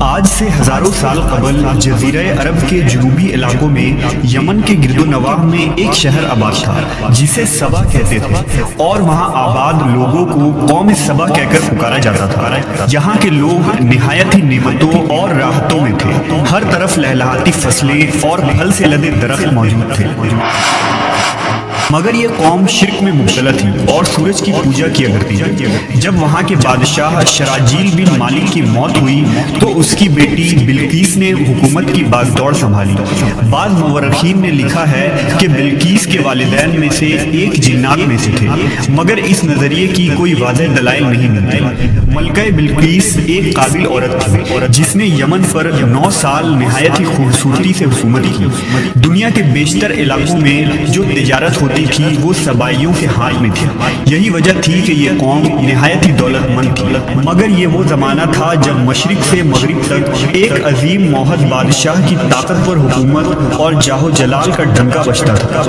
آج سے ہزاروں سال قبل جزیرہ عرب کے جنوبی علاقوں میں یمن کے گرد و نواح میں ایک شہر آباد تھا جسے سبا کہتے تھے، اور وہاں آباد لوگوں کو قوم سبا کہہ کر پکارا جاتا تھا۔ یہاں کے لوگ نہایت ہی نعمتوں اور راحتوں میں تھے، ہر طرف لہلہاتی فصلیں اور پھل سے لدے درخت موجود تھے، مگر یہ قوم شرک میں مبتلا تھی اور سورج کی پوجا کیا کرتی تھی۔ جب وہاں کے بادشاہ شراجیل بن مالک کی موت ہوئی تو اس کی بیٹی بلقیس نے حکومت کی باغ دوڑ سنبھالی۔ بعض مورخین نے لکھا ہے کہ بلقیس کے والدین میں سے ایک جنات میں سے تھے، مگر اس نظریے کی کوئی واضح دلائل نہیں ملتی۔ ملکہ بلقیس ایک قابل عورت تھی جس نے یمن پر 9 سال نہایت ہی خوبصورتی سے حکومت کی۔ دنیا کے بیشتر علاقوں میں جو تجارت ہوتی تھی وہ سبائیوں کے ہاتھ میں تھی، یہی وجہ تھی کہ یہ قوم نہایت ہی دولت مند تھی۔ مگر یہ وہ زمانہ تھا جب مشرق سے مغرب تک ایک عظیم موحد بادشاہ کی طاقتور حکومت اور جاہ و جلال کا ڈنکا بجتا تھا،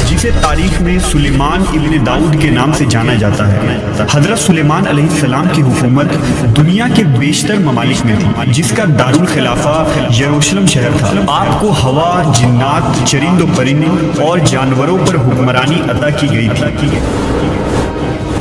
جسے تاریخ میں سلیمان ابن داؤد کے نام سے جانا جاتا ہے۔ حضرت سلیمان علیہ السلام کی حکومت دنیا کے بیشتر ممالک میں تھی، جس کا دارالخلافہ یروشلم شہر تھا۔ آپ کو ہوا، جنات، چرند و پرند اور جانوروں پر حکمرانی عطا کی گئی تھی۔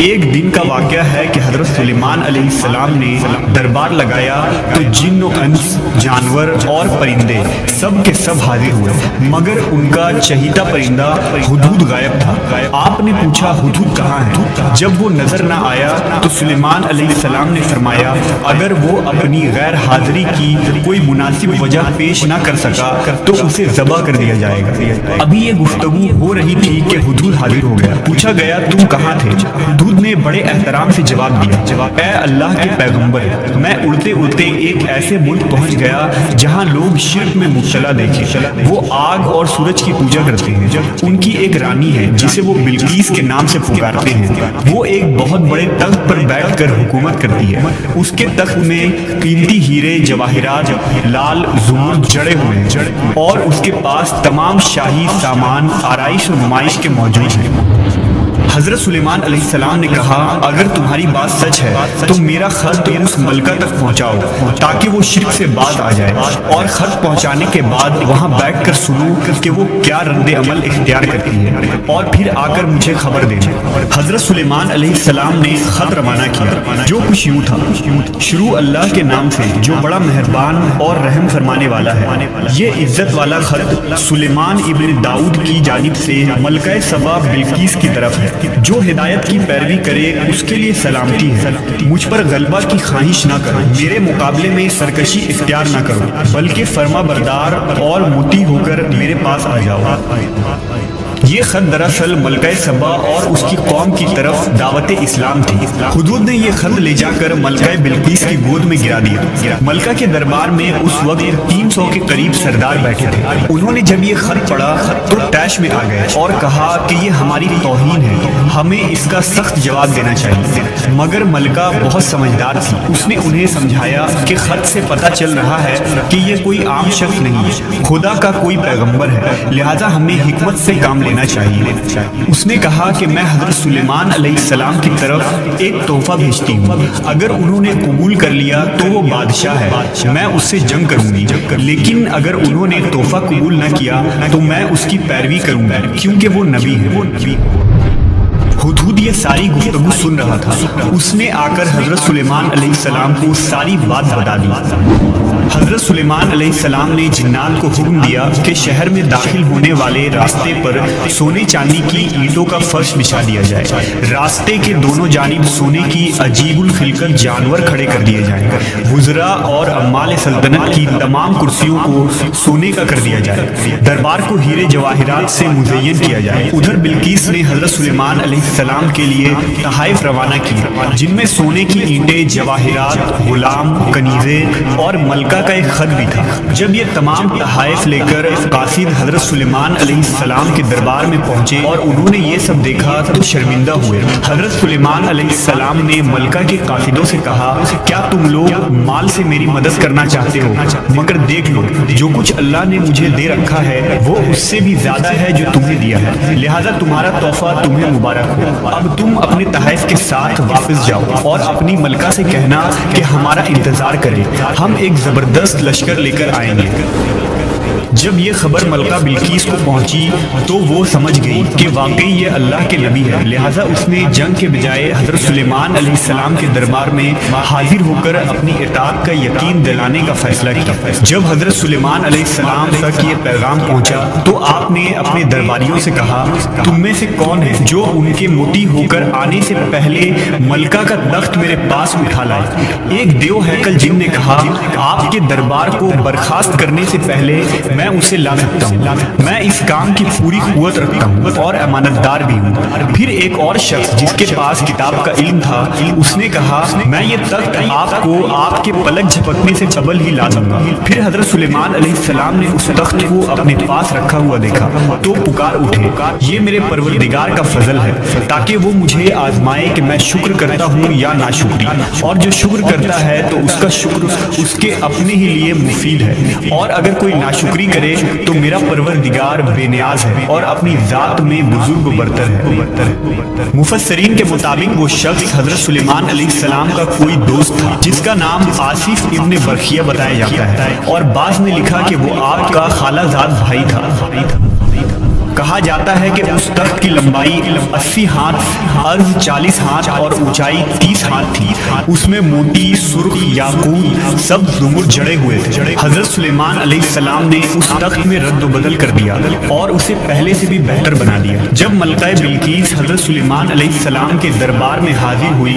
ایک دن کا واقعہ ہے کہ حضرت سلیمان علیہ السلام نے دربار لگایا تو جن و انس، جانور اور پرندے سب کے سب حاضر ہوئے، مگر ان کا چہیتا پرندہ ہدہد غائب تھا۔ آپ نے پوچھا ہدہد کہاں ہے؟ جب وہ نظر نہ آیا تو سلیمان علیہ السلام نے فرمایا اگر وہ اپنی غیر حاضری کی کوئی مناسب وجہ پیش نہ کر سکا تو اسے ذبح کر دیا جائے گا۔ ابھی یہ گفتگو ہو رہی تھی کہ ہدہد حاضر ہو گیا۔ پوچھا گیا تم کہاں تھے؟ ہدہد نے بڑے احترام سے جواب دیا، اے اللہ کے پیغمبر، میں اڑتے اڑتے ایک ایسے ملک پہنچ گیا جہاں لوگ شرک میں مبتلا دیکھے، وہ آگ اور سورج کی پوجا کرتے ہیں۔ ان کی ایک رانی ہے جسے وہ بلقیس کے نام سے پکارتے ہیں، وہ ایک بہت بڑے تخت پر بیٹھ کر حکومت کرتی ہے۔ اس کے تخت میں قیمتی ہیرے جواہرات لال زمرد جڑے ہوئے ہیں اور اس کے پاس تمام شاہی سامان آرائش و نمائش کے موجود ہیں۔ حضرت سلیمان علیہ السلام نے کہا اگر تمہاری بات سچ ہے تو میرا خط اس ملکہ تک پہنچاؤ تاکہ وہ شرک سے باز آ جائے، اور خط پہنچانے کے بعد وہاں بیٹھ کر سنوں کہ وہ کیا رد عمل اختیار کرتی ہے، اور پھر آ کر مجھے خبر دینا۔ حضرت سلیمان علیہ السلام نے خط روانہ کیا جو کچھ یوں تھا، شروع اللہ کے نام سے جو بڑا مہربان اور رحم فرمانے والا ہے۔ یہ عزت والا خط سلیمان ابن داؤد کی جانب سے ملکہ سبا بلقیس کی طرف ہے۔ جو ہدایت کی پیروی کرے اس کے لیے سلامتی ہے، مجھ پر غلبہ کی خواہش نہ کرو، میرے مقابلے میں سرکشی اختیار نہ کرو، بلکہ فرما بردار اور مطیع ہو کر میرے پاس آ جاؤ۔ یہ خط دراصل ملکہ سبا اور اس کی قوم کی طرف دعوت اسلام تھی۔ ہدہد نے یہ خط لے جا کر ملکہ بلقیس کی گود میں گرا دیا۔ ملکہ کے دربار میں اس وقت 300 کے قریب سردار بیٹھے تھے۔ انہوں نے جب یہ خط پڑھا تو طیش میں آ گئے اور کہا کہ یہ ہماری توہین ہے، ہمیں اس کا سخت جواب دینا چاہیے۔ مگر ملکہ بہت سمجھدار تھی، اس نے انہیں سمجھایا کہ خط سے پتہ چل رہا ہے کہ یہ کوئی عام شخص نہیں، خدا کا کوئی پیغمبر ہے، لہذا ہمیں حکمت سے کام لینا چاہیے۔ اس نے کہا کہ میں حضرت سلیمان علیہ السلام کی طرف ایک تحفہ بھیجتی ہوں، اگر انہوں نے قبول کر لیا تو وہ بادشاہ ہے، میں اس سے جنگ کروں گی، لیکن اگر انہوں نے تحفہ قبول نہ کیا تو میں اس کی پیروی کروں گا کیونکہ وہ نبی ہے۔ ہدہد یہ ساری گفتگو سن رہا تھا، اس نے آ کر حضرت سلیمان علیہ السلام کو ساری بات بتا دی۔ حضرت سلیمان علیہ السلام نے جنات کو حکم دیا کہ شہر میں داخل ہونے والے راستے پر سونے چاندی کی اینٹوں کا فرش بچھا دیا جائے، راستے کے دونوں جانب سونے کی عجیب الخلقت جانور کھڑے کر دیے جائیں، وزراء اور عمال سلطنت کی تمام کرسیوں کو سونے کا کر دیا جائے، دربار کو ہیرے جواہرات سے مزین کیا جائے۔ ادھر بلقیس نے حضرت سلیمان علیہ السلام کے لیے تحائف روانہ کی جن میں سونے کی اینٹیں، جواہرات، غلام، کنیزیں اور ملکہ کا ایک خط بھی تھا۔ جب یہ تمام تحائف لے کر قاصد حضرت سلیمان علیہ السلام کے دربار میں پہنچے اور انہوں نے یہ سب دیکھا تو شرمندہ ہوئے۔ حضرت سلیمان علیہ السلام نے ملکہ کے قاصدوں سے کہا کیا تم لوگ مال سے میری مدد کرنا چاہتے ہو؟ مگر دیکھ لو جو کچھ اللہ نے مجھے دے رکھا ہے وہ اس سے بھی زیادہ ہے جو تمہیں دیا ہے، لہذا تمہارا تحفہ تمہیں مبارک ہو۔ اب تم اپنے تحائف کے ساتھ واپس جاؤ اور اپنی ملکہ سے کہنا کہ ہمارا انتظار کرے، ہم ایک زبردست زبردست لشکر لے کر آئیں گے۔ جب یہ خبر ملکہ بلقیس کو پہنچی تو وہ سمجھ گئی کہ واقعی یہ اللہ کے نبی ہے، لہٰذا اس نے جنگ کے بجائے حضرت سلیمان علیہ السلام کے دربار میں حاضر ہو کر اپنی اطاعت کا یقین دلانے کا فیصلہ کیا۔ جب حضرت سلیمان علیہ السلام تک یہ پیغام پہنچا تو آپ نے اپنے درباریوں سے کہا، تم میں سے کون ہے جو ان کے موٹی ہو کر آنے سے پہلے ملکہ کا تخت میرے پاس اٹھا لائے؟ ایک دیو ہیکل جن نے کہا، آپ کے دربار کو برخاست کرنے سے پہلے میں اسے لا سکتا ہوں، میں اس کام کی پوری قوت رکھتا ہوں اور امانت دار بھی ہوں۔ پھر ایک اور شخص جس کے پاس کتاب کا علم تھا، اس نے کہا، میں یہ تخت آپ کو آپ کے پلک جھپکنے سے قبل ہی لا دوں گا۔ پھر حضرت سلیمان علیہ السلام نے اس تخت کو اپنے پاس رکھا ہوا دیکھا تو پکار اٹھے، یہ میرے پروردگار کا فضل ہے تاکہ وہ مجھے آزمائے کہ میں شکر کرتا ہوں یا ناشکری، اور جو شکر کرتا ہے تو اس کا شکر اس کے اپنے ہی لیے مفید ہے، اور اگر کوئی ناشکری کرے تو میرا پروردگار بے نیاز ہے اور اپنی ذات میں بزرگ و برتر ہے۔ مفسرین کے مطابق وہ شخص حضرت سلیمان علیہ السلام کا کوئی دوست تھا جس کا نام آصف ابن برخیہ بتایا جاتا ہے، اور بعض نے لکھا کہ وہ آپ کا خالہ زاد بھائی تھا۔ کہا جاتا ہے کہ اس تخت کی لمبائی 80 ہاتھ، عرض 40 ہاتھ اور اونچائی 30 ہاتھ تھی۔ اس میں موٹی سرخ یاقوت سب زمر جڑے ہوئے تھے۔ حضرت سلیمان علیہ السلام نے اس تخت میں رد و بدل کر دیا اور اسے پہلے سے بھی بہتر بنا دیا۔ جب ملکہ بلقیس حضرت سلیمان علیہ السلام کے دربار میں حاضر ہوئی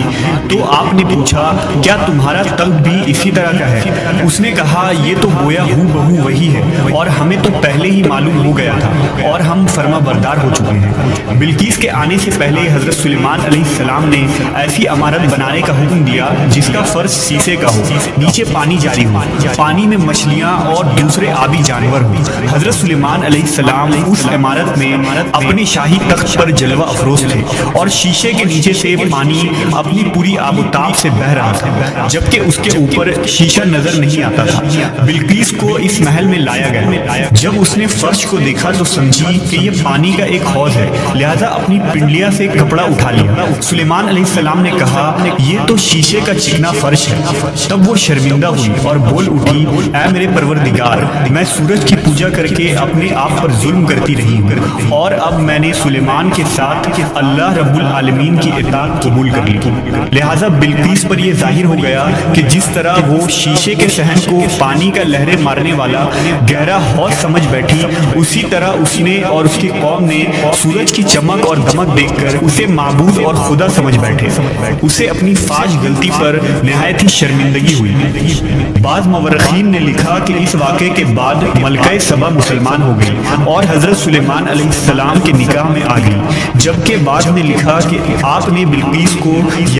تو آپ نے پوچھا، کیا تمہارا تخت بھی اسی طرح کا ہے؟ اس نے کہا، یہ تو گویا ہو بہو وہی ہے، اور ہمیں تو پہلے ہی معلوم ہو گیا تھا اور ہم فرما بردار ہو چکے ہیں۔ بلقیس کے آنے سے پہلے حضرت سلیمان علیہ السلام نے ایسی عمارت بنانے کا حکم دیا جس کا فرش شیشے کا ہو، نیچے پانی جاری ہو، پانی میں مچھلیاں اور دوسرے آبی جانور ہوں۔ حضرت سلیمان علیہ السلام اس عمارت میں اپنے شاہی تخت پر جلوہ افروز تھے، اور شیشے کے نیچے سے پانی اپنی پوری آب و تاب سے بہہ رہا تھا، جبکہ اس کے اوپر شیشہ نظر نہیں آتا تھا۔ بلقیس کو اس محل میں لایا گیا۔ جب اس نے فرش کو دیکھا تو سمجھی کہ یہ پانی کا ایک حوض ہے، لہذا اپنی پنڈلیا سے کپڑا اٹھا لیا۔ سلیمان علیہ السلام نے کہا، یہ تو شیشے کا چکنا فرش ہے۔ تب وہ شرمندہ ہوئی اور بول اٹھی، اے میرے پروردگار، میں سورج کی پوجا کر کے اپنے آپ پر ظلم کرتی رہی ہوں، اور اب میں نے سلیمان کے ساتھ اللہ رب العالمین کی اطاعت قبول کر لی، لہذا بلقیس پر یہ ظاہر ہو گیا کہ جس طرح وہ شیشے کے صحن کو پانی کا لہریں مارنے والا گہرا حوض سمجھ بیٹھی، اسی طرح اس نے اور اس کی قوم نے سورج کی چمک اور دمک دیکھ کر اسے معبود اور خدا سمجھ بیٹھے۔ اسے اپنی فاش غلطی پر نہایت ہی شرمندگی ہوئی۔ بعض مورخین نے لکھا کہ اس واقعے کے بعد ملکہ سبا مسلمان ہو گئی اور حضرت سلیمان علیہ السلام کے نکاح میں آ گئی، جبکہ بعض نے لکھا کہ آپ نے بلقیس کو